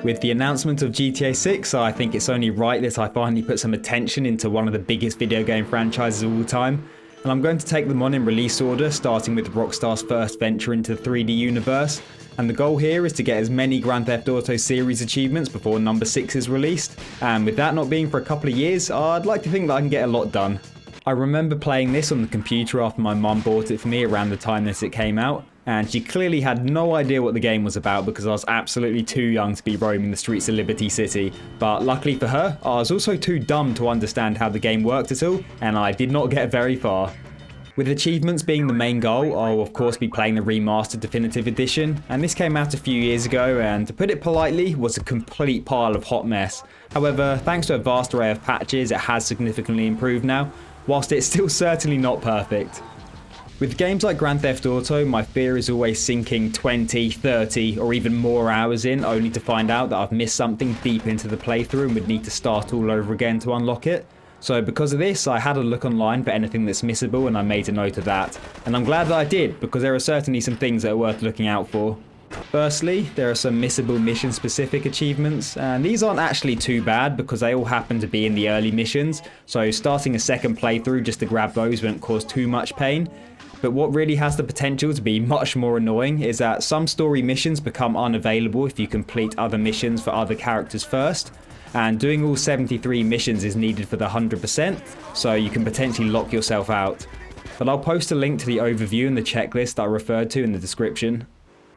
With the announcement of GTA 6, I think it's only right that I finally put some attention into one of the biggest video game franchises of all time, and I'm going to take them on in release order, starting with Rockstar's first venture into the 3D universe, and the goal here is to get as many Grand Theft Auto series achievements before number 6 is released, and with that not being for a couple of years, I'd like to think that I can get a lot done. I remember playing this on the computer after my mum bought it for me around the time that it came out, and she clearly had no idea what the game was about because I was absolutely too young to be roaming the streets of Liberty City. But luckily for her, I was also too dumb to understand how the game worked at all, and I did not get very far. With achievements being the main goal, I'll of course be playing the remastered definitive edition, and this came out a few years ago and, to put it politely, was a complete pile of hot mess. However, thanks to a vast array of patches, it has significantly improved now, whilst it's still certainly not perfect. With games like Grand Theft Auto, my fear is always sinking 20, 30 or even more hours in, only to find out that I've missed something deep into the playthrough and would need to start all over again to unlock it. So because of this, I had a look online for anything that's missable and I made a note of that. And I'm glad that I did, because there are certainly some things that are worth looking out for. Firstly, there are some missable mission specific achievements, and these aren't actually too bad because they all happen to be in the early missions, so starting a second playthrough just to grab those won't cause too much pain. But what really has the potential to be much more annoying is that some story missions become unavailable if you complete other missions for other characters first, and doing all 73 missions is needed for the 100%, so you can potentially lock yourself out. But I'll post a link to the overview and the checklist that I referred to in the description.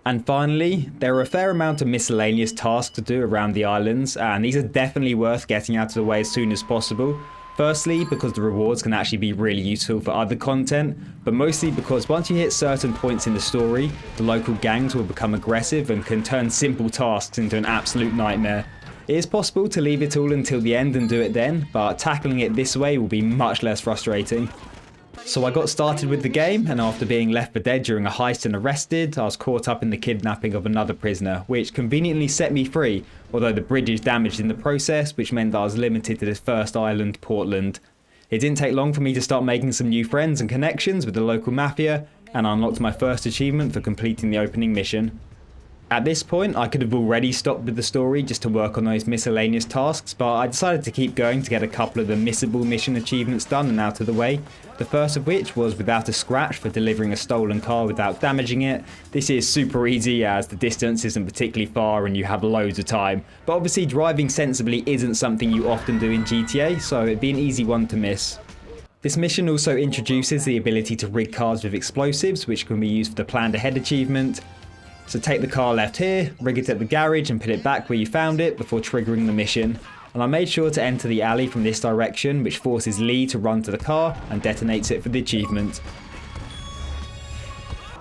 And finally, there are a fair amount of miscellaneous tasks to do around the islands, and these are definitely worth getting out of the way as soon as possible. Firstly, because the rewards can actually be really useful for other content, but mostly because once you hit certain points in the story, the local gangs will become aggressive and can turn simple tasks into an absolute nightmare. It is possible to leave it all until the end and do it then, but tackling it this way will be much less frustrating. So I got started with the game, and after being left for dead during a heist and arrested, I was caught up in the kidnapping of another prisoner, which conveniently set me free, although the bridge is damaged in the process, which meant that I was limited to this first island, Portland. It didn't take long for me to start making some new friends and connections with the local mafia, and I unlocked my first achievement for completing the opening mission. At this point, I could have already stopped with the story just to work on those miscellaneous tasks, but I decided to keep going to get a couple of the missable mission achievements done and out of the way. The first of which was without a scratch for delivering a stolen car without damaging it. This is super easy as the distance isn't particularly far and you have loads of time, but obviously driving sensibly isn't something you often do in GTA, so it'd be an easy one to miss. This mission also introduces the ability to rig cars with explosives, which can be used for the planned ahead achievement. So take the car left here, rig it at the garage and put it back where you found it before triggering the mission. And I made sure to enter the alley from this direction, which forces Lee to run to the car and detonates it for the achievement.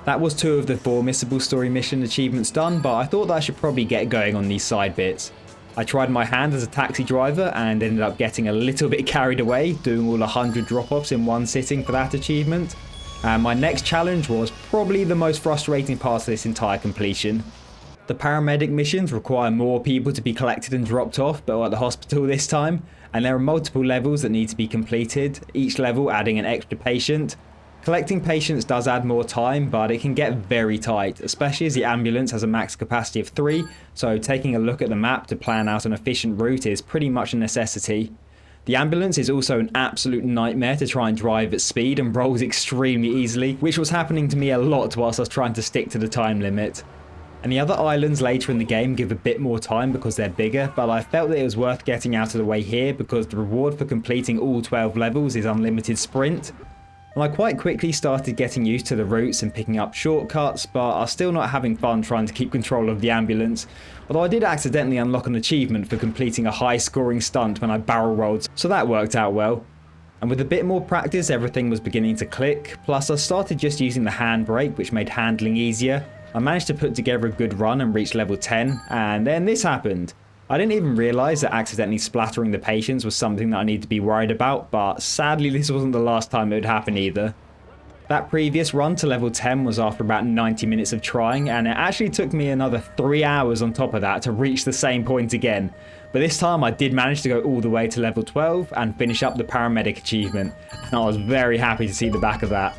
That was 2 of the 4 missable story mission achievements done, but I thought that I should probably get going on these side bits. I tried my hand as a taxi driver and ended up getting a little bit carried away, doing all 100 drop-offs in one sitting for that achievement. And my next challenge was probably the most frustrating part of this entire completion. The paramedic missions require more people to be collected and dropped off, but at the hospital this time, and there are multiple levels that need to be completed, each level adding an extra patient. Collecting patients does add more time, but it can get very tight, especially as the ambulance has a max capacity of 3, so taking a look at the map to plan out an efficient route is pretty much a necessity. The ambulance is also an absolute nightmare to try and drive at speed and rolls extremely easily, which was happening to me a lot whilst I was trying to stick to the time limit. And the other islands later in the game give a bit more time because they're bigger, but I felt that it was worth getting out of the way here because the reward for completing all 12 levels is unlimited sprint. And I quite quickly started getting used to the routes and picking up shortcuts, but I was still not having fun trying to keep control of the ambulance. Although I did accidentally unlock an achievement for completing a high scoring stunt when I barrel rolled, so that worked out well. And with a bit more practice, everything was beginning to click, plus I started just using the handbrake, which made handling easier. I managed to put together a good run and reach level 10, and then this happened. I didn't even realise that accidentally splattering the patients was something that I needed to be worried about, but sadly this wasn't the last time it would happen either. That previous run to level 10 was after about 90 minutes of trying, and it actually took me another 3 hours on top of that to reach the same point again. But this time I did manage to go all the way to level 12 and finish up the paramedic achievement, and I was very happy to see the back of that.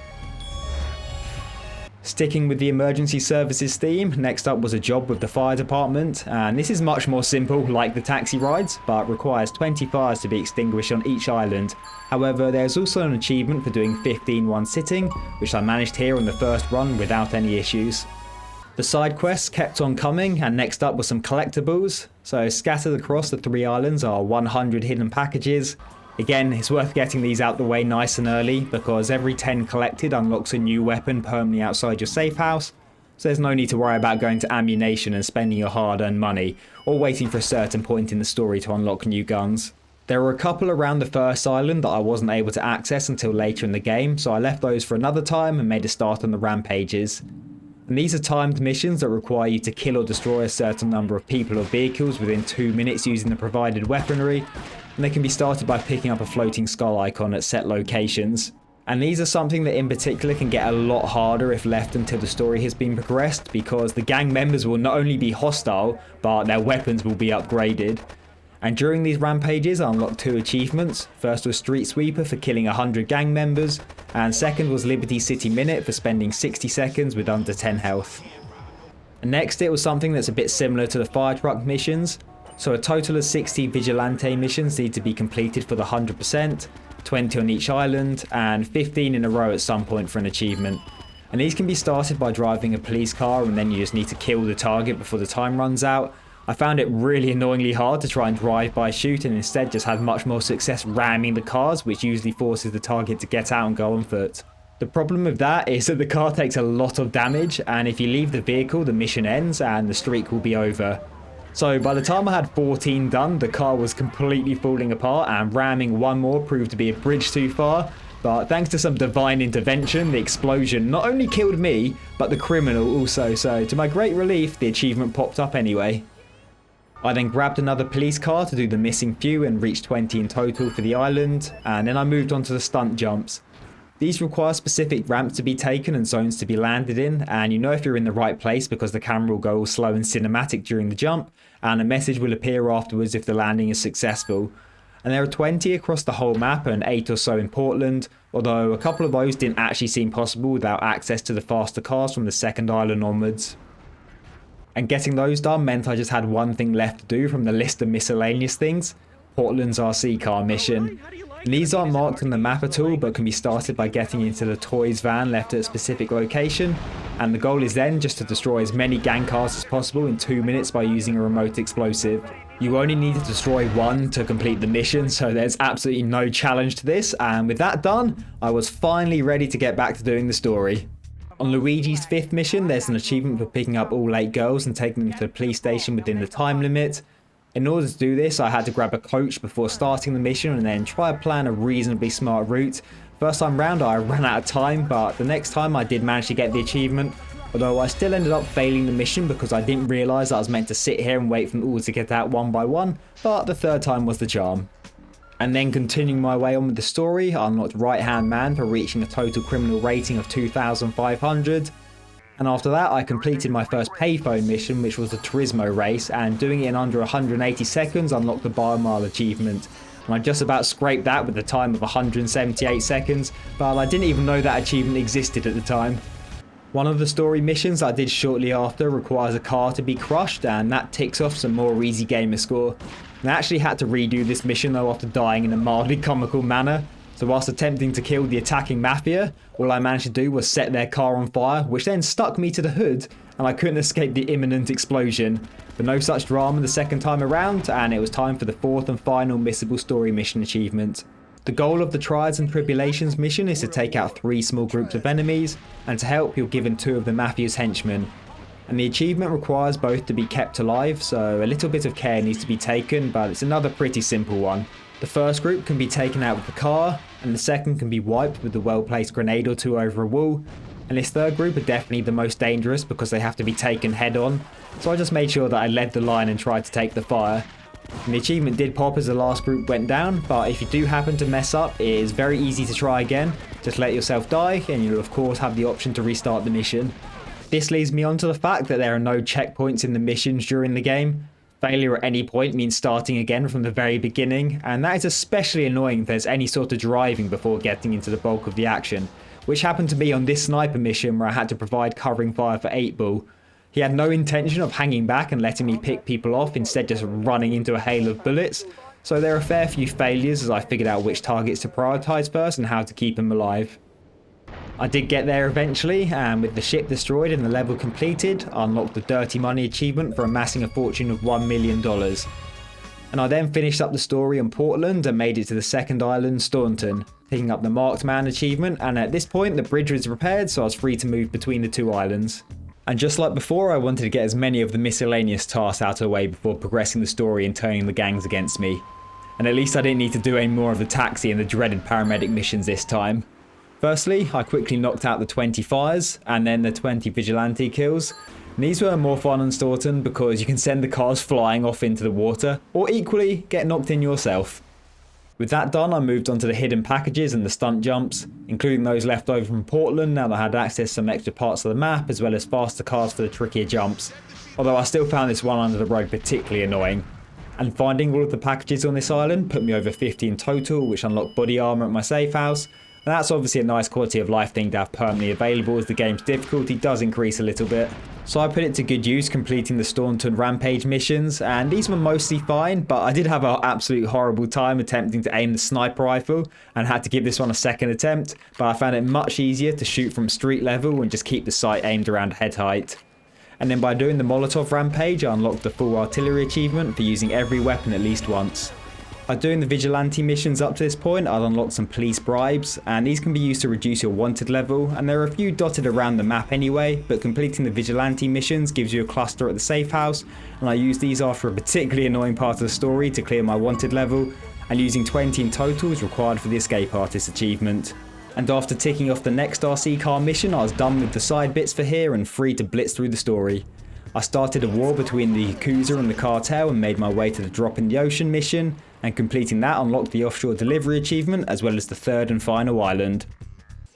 Sticking with the emergency services theme, next up was a job with the fire department, and this is much more simple like the taxi rides, but requires 20 fires to be extinguished on each island. However, there's also an achievement for doing 15 one sitting, which I managed here on the first run without any issues. The side quests kept on coming, and next up were some collectibles. So scattered across the 3 islands are 100 hidden packages. Again, it's worth getting these out the way nice and early, because every 10 collected unlocks a new weapon permanently outside your safe house, so there's no need to worry about going to ammunition and spending your hard-earned money, or waiting for a certain point in the story to unlock new guns. There were a couple around the first island that I wasn't able to access until later in the game, so I left those for another time and made a start on the rampages. And these are timed missions that require you to kill or destroy a certain number of people or vehicles within 2 minutes using the provided weaponry, and they can be started by picking up a floating skull icon at set locations. And these are something that in particular can get a lot harder if left until the story has been progressed, because the gang members will not only be hostile, but their weapons will be upgraded. And during these rampages I unlocked 2 achievements. First was Street Sweeper for killing 100 gang members, and second was Liberty City Minute for spending 60 seconds with under 10 health. And next it was something that's a bit similar to the fire truck missions. So a total of 60 Vigilante missions need to be completed for the 100%, 20 on each island, and 15 in a row at some point for an achievement. And these can be started by driving a police car, and then you just need to kill the target before the time runs out. I found it really annoyingly hard to try and drive-by shoot, and instead just had much more success ramming the cars, which usually forces the target to get out and go on foot. The problem with that is that the car takes a lot of damage, and if you leave the vehicle the mission ends and the streak will be over. So by the time I had 14 done, the car was completely falling apart, and ramming one more proved to be a bridge too far. But thanks to some divine intervention, the explosion not only killed me, but the criminal also, so to my great relief, the achievement popped up anyway. I then grabbed another police car to do the missing few and reached 20 in total for the island, and then I moved on to the stunt jumps. These require specific ramps to be taken and zones to be landed in, and you know if you're in the right place because the camera will go all slow and cinematic during the jump, and a message will appear afterwards if the landing is successful. And there are 20 across the whole map and 8 or so in Portland, although a couple of those didn't actually seem possible without access to the faster cars from the second island onwards. And getting those done meant I just had one thing left to do from the list of miscellaneous things: Portland's RC car mission. And these aren't marked on the map at all, but can be started by getting into the toys van left at a specific location, and the goal is then just to destroy as many gang cars as possible in 2 minutes by using a remote explosive. You only need to destroy one to complete the mission, so there's absolutely no challenge to this, and with that done, I was finally ready to get back to doing the story. On Luigi's 5th mission, there's an achievement for picking up all 8 girls and taking them to the police station within the time limit. In order to do this, I had to grab a coach before starting the mission and then try to plan a reasonably smart route. First time round I ran out of time, but the next time I did manage to get the achievement, although I still ended up failing the mission because I didn't realise I was meant to sit here and wait for them all to get out one by one, but the third time was the charm. And then continuing my way on with the story, I unlocked Right Hand Man for reaching a total criminal rating of 2,500. And after that I completed my first payphone mission, which was the Turismo race, and doing it in under 180 seconds unlocked the Bar Mile achievement. And I just about scraped that with a time of 178 seconds, but I didn't even know that achievement existed at the time. One of the story missions I did shortly after requires a car to be crushed, and that ticks off some more easy gamer score. And I actually had to redo this mission though after dying in a mildly comical manner. So whilst attempting to kill the attacking mafia, all I managed to do was set their car on fire, which then stuck me to the hood, and I couldn't escape the imminent explosion. But no such drama the second time around, and it was time for the 4th and final missable story mission achievement. The goal of the Trials and Tribulations mission is to take out 3 small groups of enemies, and to help you're given 2 of the mafia's henchmen. And the achievement requires both to be kept alive, so a little bit of care needs to be taken, but it's another pretty simple one. The first group can be taken out with the car, and the second can be wiped with a well-placed grenade or 2 over a wall. And this third group are definitely the most dangerous because they have to be taken head on, so I just made sure that I led the line and tried to take the fire. And the achievement did pop as the last group went down, but if you do happen to mess up, it is very easy to try again. Just let yourself die, and you'll of course have the option to restart the mission. This leads me on to the fact that there are no checkpoints in the missions during the game. Failure at any point means starting again from the very beginning, and that is especially annoying if there's any sort of driving before getting into the bulk of the action, which happened to be on this sniper mission where I had to provide covering fire for 8-Ball. He had no intention of hanging back and letting me pick people off, instead just running into a hail of bullets, so there are a fair few failures as I figured out which targets to prioritise first and how to keep him alive. I did get there eventually, and with the ship destroyed and the level completed, I unlocked the Dirty Money achievement for amassing a fortune of $1 million. And I then finished up the story on Portland and made it to the second island, Staunton, picking up the Marked Man achievement, and at this point the bridge was repaired, so I was free to move between the two islands. And just like before, I wanted to get as many of the miscellaneous tasks out of the way before progressing the story and turning the gangs against me. And at least I didn't need to do any more of the taxi and the dreaded paramedic missions this time. Firstly, I quickly knocked out the 20 fires and then the 20 vigilante kills. And these were more fun on Staunton because you can send the cars flying off into the water, or equally get knocked in yourself. With that done, I moved on to the hidden packages and the stunt jumps, including those left over from Portland now that I had access to some extra parts of the map, as well as faster cars for the trickier jumps, although I still found this one under the road particularly annoying. And finding all of the packages on this island put me over 50 in total, which unlocked body armour at my safe house, and that's obviously a nice quality of life thing to have permanently available as the game's difficulty does increase a little bit. So I put it to good use completing the Staunton Rampage missions, and these were mostly fine, but I did have an absolute horrible time attempting to aim the sniper rifle and had to give this one a second attempt, but I found it much easier to shoot from street level and just keep the sight aimed around head height. And then by doing the Molotov Rampage, I unlocked the full artillery achievement for using every weapon at least once. By doing the vigilante missions up to this point, I'd unlocked some police bribes, and these can be used to reduce your wanted level, and there are a few dotted around the map anyway, but completing the vigilante missions gives you a cluster at the safe house, and I used these after a particularly annoying part of the story to clear my wanted level, and using 20 in total is required for the escape artist achievement. And after ticking off the next RC car mission, I was done with the side bits for here and free to blitz through the story. I started a war between the Yakuza and the cartel and made my way to the Drop in the Ocean mission, and completing that unlocked the offshore delivery achievement as well as the third and final island.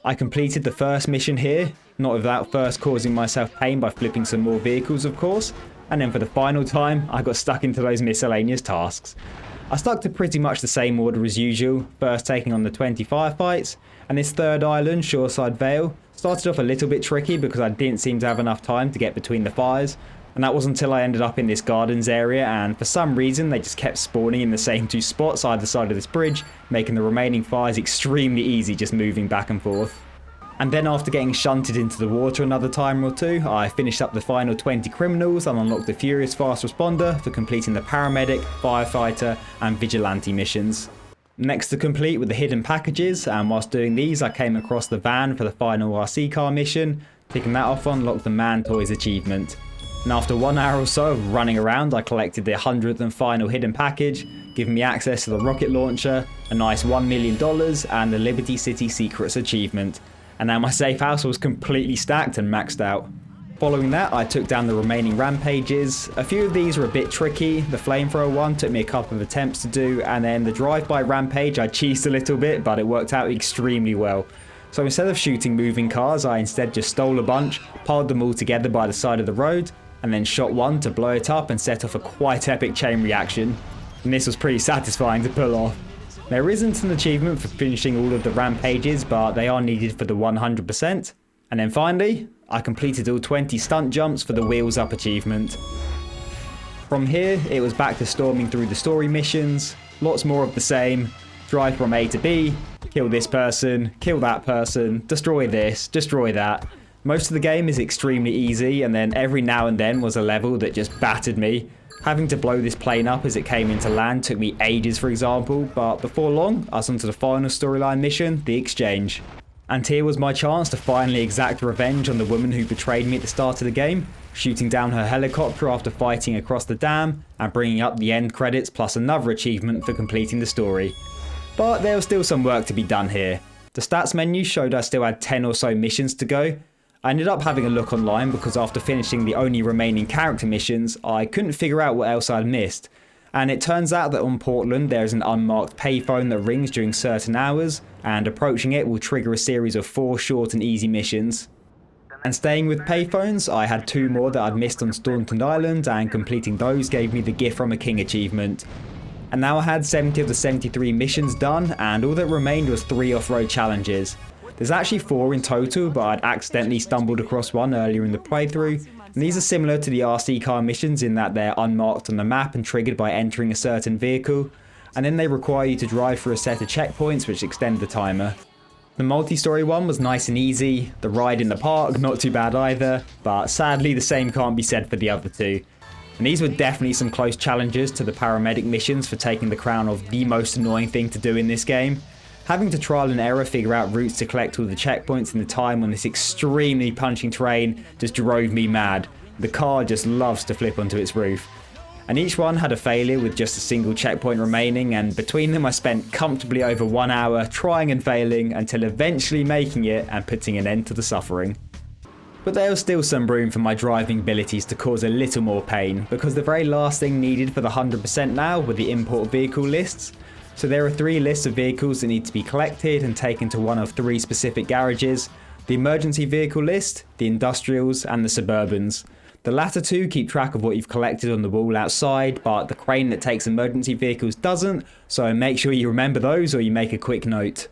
I completed the first mission here, not without first causing myself pain by flipping some more vehicles of course, and then for the final time I got stuck into those miscellaneous tasks. I stuck to pretty much the same order as usual, first taking on the 20 firefights, and this third island, Shoreside Vale, started off a little bit tricky because I didn't seem to have enough time to get between the fires, and that was until I ended up in this gardens area, and for some reason they just kept spawning in the same two spots either side of this bridge, making the remaining fires extremely easy just moving back and forth. And then after getting shunted into the water another time or two, I finished up the final 20 criminals and unlocked the Furious Fast Responder for completing the paramedic, firefighter and vigilante missions. Next to complete with the hidden packages, and whilst doing these I came across the van for the final RC car mission. Picking that off unlocked the Man Toys achievement. And after 1 hour or so of running around, I collected the 100th and final hidden package, giving me access to the rocket launcher, a nice $1 million and the Liberty City Secrets achievement. And now my safe house was completely stacked and maxed out. Following that, I took down the remaining rampages. A few of these were a bit tricky. The flamethrower one took me a couple of attempts to do, and then the drive-by rampage I cheesed a little bit, but it worked out extremely well. So instead of shooting moving cars, I instead just stole a bunch, piled them all together by the side of the road, and then shot one to blow it up and set off a quite epic chain reaction. And this was pretty satisfying to pull off. There isn't an achievement for finishing all of the rampages, but they are needed for the 100%. And then finally, I completed all 20 stunt jumps for the Wheels Up achievement. From here, it was back to storming through the story missions, lots more of the same, drive from A to B, kill this person, kill that person, destroy this, destroy that. Most of the game is extremely easy, and then every now and then was a level that just battered me. Having to blow this plane up as it came into land took me ages, for example, but before long I was onto the final storyline mission, The Exchange. And here was my chance to finally exact revenge on the woman who betrayed me at the start of the game, shooting down her helicopter after fighting across the dam, and bringing up the end credits plus another achievement for completing the story. But there was still some work to be done here. The stats menu showed I still had 10 or so missions to go. I ended up having a look online because after finishing the only remaining character missions, I couldn't figure out what else I'd missed. And it turns out that on Portland there is an unmarked payphone that rings during certain hours, and approaching it will trigger a series of 4 short and easy missions. And staying with payphones, I had 2 more that I'd missed on Staunton Island, and completing those gave me the Gift from a King achievement. And now I had 70 of the 73 missions done, and all that remained was 3 off-road challenges. There's actually 4 in total, but I'd accidentally stumbled across one earlier in the playthrough, and these are similar to the RC car missions in that they're unmarked on the map and triggered by entering a certain vehicle, and then they require you to drive through a set of checkpoints which extend the timer. The multi-story one was nice and easy, the ride in the park not too bad either, but sadly the same can't be said for the other 2. And these were definitely some close challenges to the paramedic missions for taking the crown of the most annoying thing to do in this game. Having to trial and error figure out routes to collect all the checkpoints in the time on this extremely punching terrain just drove me mad. The car just loves to flip onto its roof. And each one had a failure with just a single checkpoint remaining, and between them I spent comfortably over 1 hour trying and failing until eventually making it and putting an end to the suffering. But there was still some room for my driving abilities to cause a little more pain, because the very last thing needed for the 100% now were the import vehicle lists. So there are 3 lists of vehicles that need to be collected and taken to one of 3 specific garages: the emergency vehicle list, the industrials, and the suburbans. The latter 2 keep track of what you've collected on the wall outside, but the crane that takes emergency vehicles doesn't, so make sure you remember those or you make a quick note.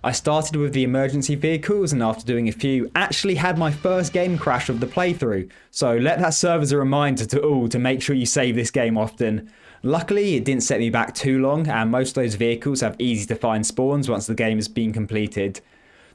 I started with the emergency vehicles, and after doing a few, actually had my first game crash of the playthrough, so let that serve as a reminder to all to make sure you save this game often. Luckily it didn't set me back too long, and most of those vehicles have easy to find spawns once the game has been completed.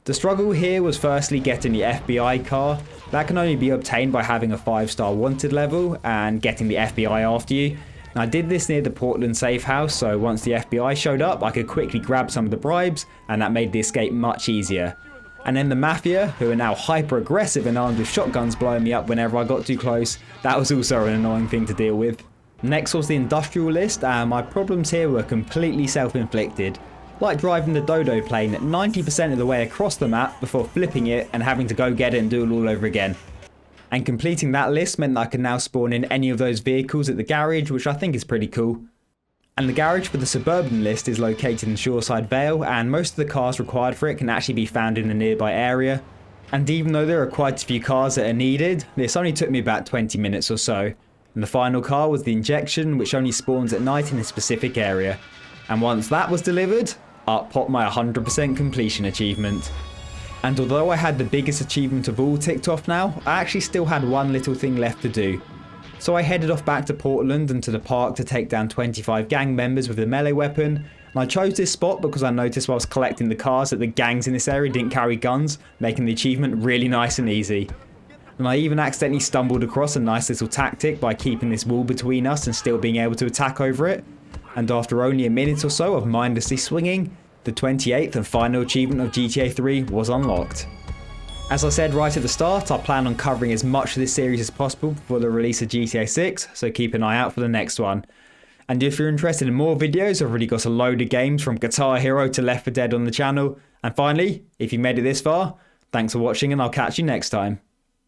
The struggle here was firstly getting the FBI car. That can only be obtained by having a 5-star wanted level and getting the FBI after you. Now, I did this near the Portland safe house, so once the FBI showed up I could quickly grab some of the bribes, and that made the escape much easier. And then the Mafia, who are now hyper aggressive and armed with shotguns blowing me up whenever I got too close, that was also an annoying thing to deal with. Next was the industrial list, and my problems here were completely self-inflicted. Like driving the Dodo plane at 90% of the way across the map before flipping it and having to go get it and do it all over again. And completing that list meant that I could now spawn in any of those vehicles at the garage, which I think is pretty cool. And the garage for the suburban list is located in Shoreside Vale, and most of the cars required for it can actually be found in the nearby area. And even though there are quite a few cars that are needed, this only took me about 20 minutes or so. And the final car was the injection, which only spawns at night in a specific area. And once that was delivered, up popped my 100% completion achievement. And although I had the biggest achievement of all ticked off now, I actually still had one little thing left to do. So I headed off back to Portland and to the park to take down 25 gang members with a melee weapon. And I chose this spot because I noticed whilst collecting the cars that the gangs in this area didn't carry guns, making the achievement really nice and easy. And I even accidentally stumbled across a nice little tactic by keeping this wall between us and still being able to attack over it. And after only a minute or so of mindlessly swinging, the 28th and final achievement of GTA 3 was unlocked. As I said right at the start, I plan on covering as much of this series as possible before the release of GTA 6, so keep an eye out for the next one. And if you're interested in more videos, I've already got a load of games from Guitar Hero to Left 4 Dead on the channel. And finally, if you made it this far, thanks for watching and I'll catch you next time.